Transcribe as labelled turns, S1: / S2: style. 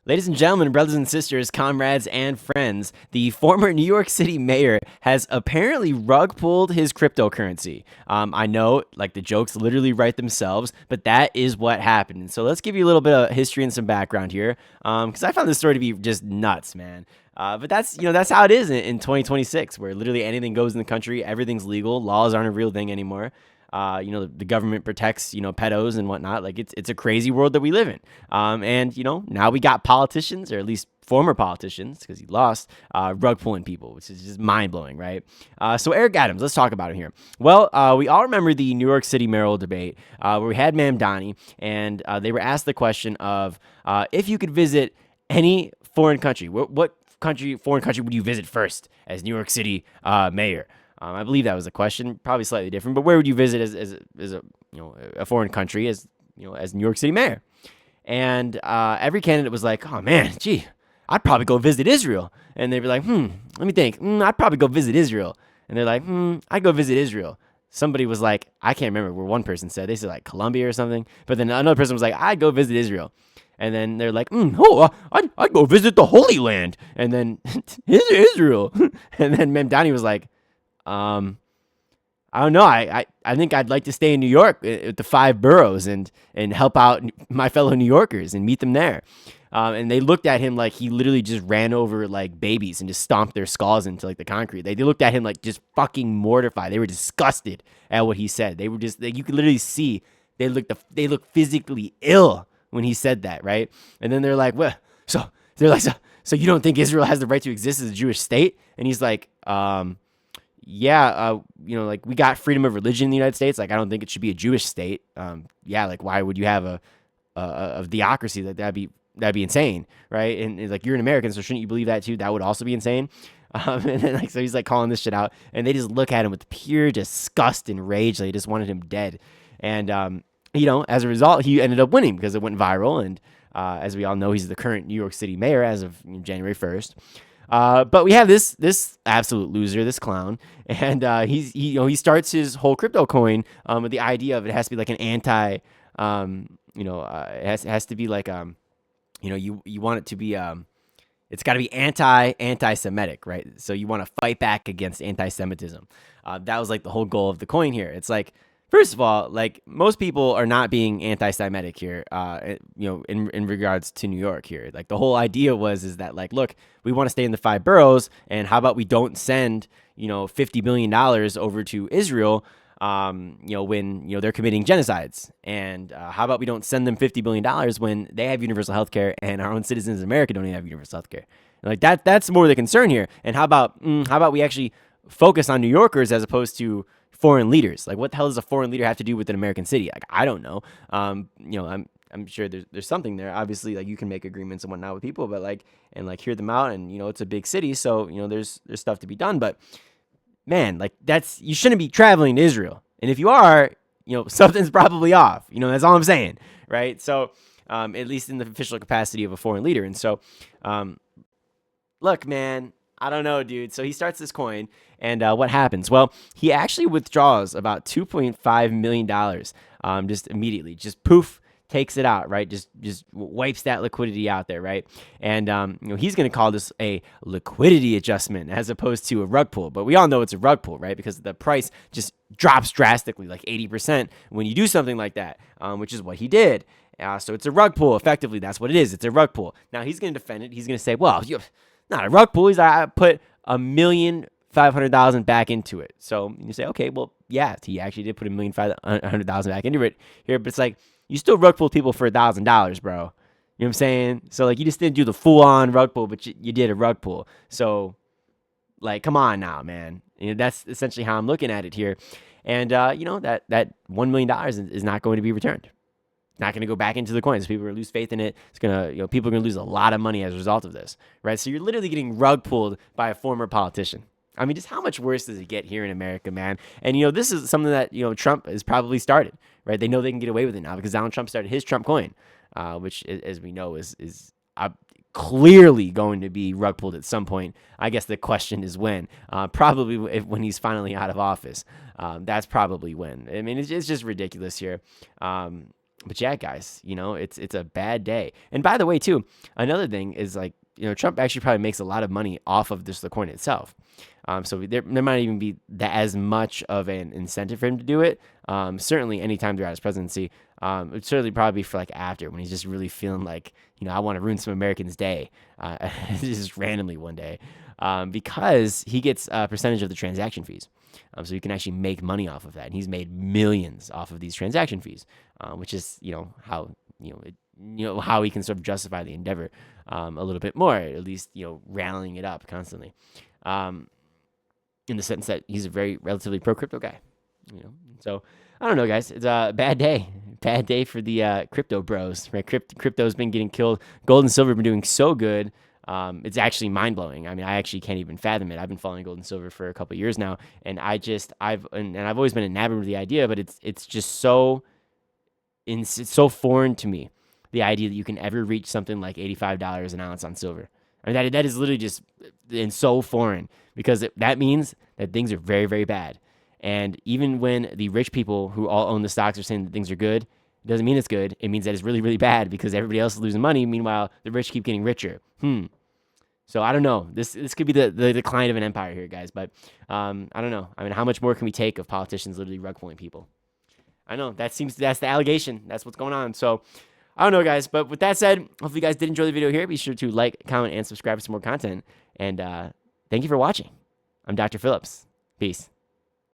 S1: Ladies and gentlemen, brothers and sisters, comrades and friends, the former New York City mayor has apparently rug pulled his cryptocurrency. I know, like, the jokes literally write themselves, but that is what happened. And so let's give you a little bit of history and some background here, because I found this story to be just nuts, man. But that's how it is in 2026, where literally anything goes in the country, everything's legal, laws aren't a real thing anymore. The government protects, pedos and whatnot. Like it's a crazy world that we live in. And now we got politicians, or at least former politicians, because he lost, rug pulling people, which is just mind blowing, right? So Eric Adams, let's talk about him here. Well, we all remember the New York City mayoral debate where we had Ma'am Donnie, and they were asked the question of if you could visit any foreign country, what foreign country would you visit first as New York City mayor? I believe that was the question, probably slightly different. But where would you visit as a foreign country as New York City mayor? And every candidate was like, oh man, gee, I'd probably go visit Israel. And they'd be like, let me think. I'd probably go visit Israel. And they're like, I'd go visit Israel. Somebody was like, I can't remember where one person said. They said like Colombia or something. But then another person was like, I'd go visit Israel. And then they're like, I'd go visit the Holy Land. And then Israel. And then Mem Donnie was like, I don't know. I think I'd like to stay in New York at the 5 boroughs and help out my fellow New Yorkers and meet them there. And they looked at him like he literally just ran over like babies and just stomped their skulls into like the concrete. They looked at him like just fucking mortified. They were disgusted at what he said. They were just you could literally see they looked physically ill when he said that, right? And then they're like, well, so you don't think Israel has the right to exist as a Jewish state? And he's like, yeah, like we got freedom of religion in the United States. Like, I don't think it should be a Jewish state. Yeah, like why would you have a theocracy? That'd be insane, right? And like you're an American, so shouldn't you believe that too? That would also be insane. And then so he's like calling this shit out, and they just look at him with pure disgust and rage. They just wanted him dead. And as a result, he ended up winning because it went viral. And as we all know, he's the current New York City mayor as of January 1st. But we have this absolute loser, this clown, and he starts his whole crypto coin with the idea of it has to be like an anti, it has to be like you want it to be it's got to be anti-Semitic, right? So you want to fight back against anti-Semitism. That was like the whole goal of the coin here. It's like, first of all, like most people are not being anti-Semitic here, in regards to New York here. Like the whole idea is that like, look, we want to stay in the 5 boroughs, and how about we don't send $50 billion over to Israel, when they're committing genocides, and how about we don't send them $50 billion when they have universal health care and our own citizens in America don't even have universal health care. Like that's more the concern here. And how about we actually focus on New Yorkers as opposed to foreign leaders? Like, what the hell does a foreign leader have to do with an American city? Like, I don't know. I'm sure there's something there. Obviously, like you can make agreements and whatnot with people, but hear them out. And it's a big city, so there's stuff to be done. But man, like you shouldn't be traveling to Israel. And if you are, something's probably off. That's all I'm saying, right? So, at least in the official capacity of a foreign leader. And so, look, man, I don't know, dude. So he starts this coin, and what happens? Well, he actually withdraws about $2.5 million just immediately. Just poof, takes it out, right? Just wipes that liquidity out there, right? And he's going to call this a liquidity adjustment as opposed to a rug pull. But we all know it's a rug pull, right? Because the price just drops drastically, like 80% when you do something like that, which is what he did. So it's a rug pull. Effectively, that's what it is. It's a rug pull. Now he's going to defend it. He's going to say, well, not a rug pull. I put $1,500,000 back into it. So you say, okay, well, yeah, he actually did put $1,500,000 back into it here, but it's like you still rug pulled people for $1,000, bro. You know what I'm saying? So like you just didn't do the full on rug pull, but you did a rug pull. So like, come on now, man. That's essentially how I'm looking at it here. And that $1 million is not going to be returned. Not going to go back into the coins. People are going to lose faith in it. It's going to, people are going to lose a lot of money as a result of this, right? So you're literally getting rug pulled by a former politician. I mean, just how much worse does it get here in America, man? And, this is something that, Trump has probably started, right? They know they can get away with it now because Donald Trump started his Trump coin, which, as we know, is clearly going to be rug pulled at some point. I guess the question is when. Probably when he's finally out of office. That's probably when. I mean, it's just ridiculous here. but yeah, guys, it's a bad day. And by the way, too, another thing is like, Trump actually probably makes a lot of money off of just the coin itself. So there might even be that as much of an incentive for him to do it. Certainly anytime throughout his presidency, it'd certainly probably be for like after, when he's just really feeling like, I want to ruin some Americans' day, just randomly one day, because he gets a percentage of the transaction fees. So you can actually make money off of that. And he's made millions off of these transaction fees, which is, how, how he can sort of justify the endeavor a little bit more, at least, rallying it up constantly. In the sense that he's a very relatively pro crypto guy, So I don't know, guys. It's a bad day for the crypto bros. Right, crypto's been getting killed. Gold and silver have been doing so good. It's actually mind blowing. I mean, I actually can't even fathom it. I've been following gold and silver for a couple of years now, and I've always been enamored with the idea, but it's just it's so foreign to me, the idea that you can ever reach something like $85 an ounce on silver. I mean, that is literally just and so foreign, because that means that things are very, very bad. And even when the rich people who all own the stocks are saying that things are good, it doesn't mean it's good. It means that it's really, really bad, because everybody else is losing money. Meanwhile, the rich keep getting richer. So I don't know. This could be the decline of an empire here, guys. But I don't know. I mean, how much more can we take of politicians literally rug pulling people? I know that's the allegation. That's what's going on. So I don't know, guys. But with that said, hopefully you guys did enjoy the video here. Be sure to like, comment, and subscribe for some more content. And thank you for watching. I'm Dr. Phillips. Peace.